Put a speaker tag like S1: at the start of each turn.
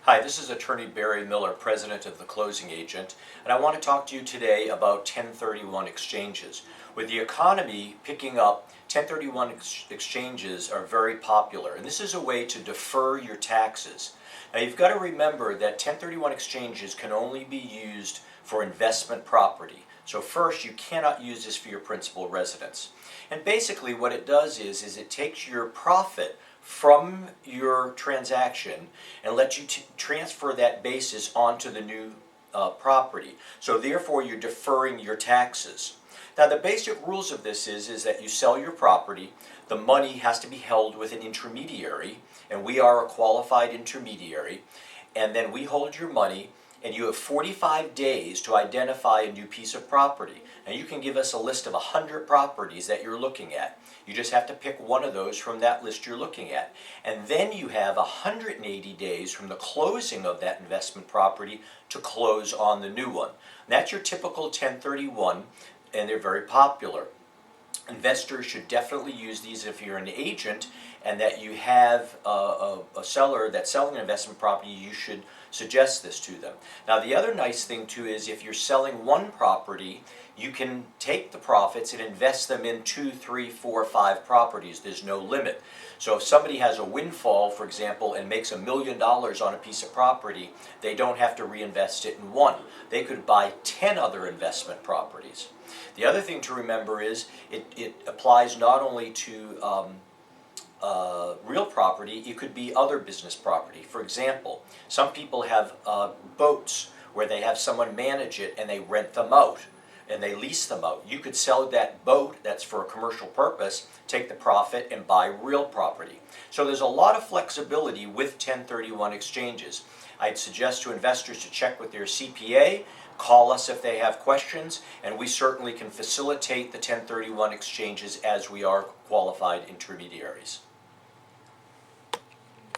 S1: Hi, this is Attorney Barry Miller, President of The Closing Agent, and I want to talk to you today about 1031 exchanges. With the economy picking up, 1031 exchanges are very popular, and this is a way to defer your taxes. Now you've got to remember that 1031 exchanges can only be used for investment property. So first, you cannot use this for your principal residence. And basically what it does is it takes your profit from your transaction and lets you transfer that basis onto the new property. So therefore you're deferring your taxes. Now the basic rules of this is that you sell your property, the money has to be held with an intermediary, and we are a qualified intermediary, and then we hold your money, and you have 45 days to identify a new piece of property. Now you can give us a list of 100 properties that you're looking at. You just have to pick one of those from that list you're looking at. And then you have 180 days from the closing of that investment property to close on the new one. And that's your typical 1031, and they're very popular. Investors should definitely use these if you're an agent and that you have a seller that's selling an investment property. You should suggest this to them. Now the other nice thing too is if you're selling one property, you can take the profits and invest them in 2, 3, 4, 5 properties. There's no limit. So if somebody has a windfall, for example, and makes $1 million on a piece of property, they don't have to reinvest it in one. They could buy 10 other investment properties. The other thing to remember is it applies not only to real property, it could be other business property. For example, some people have boats where they have someone manage it and they rent them out and they lease them out. You could sell that boat that's for a commercial purpose, take the profit and buy real property. So there's a lot of flexibility with 1031 exchanges. I'd suggest to investors to check with their CPA, call us if they have questions, and we certainly can facilitate the 1031 exchanges as we are qualified intermediaries.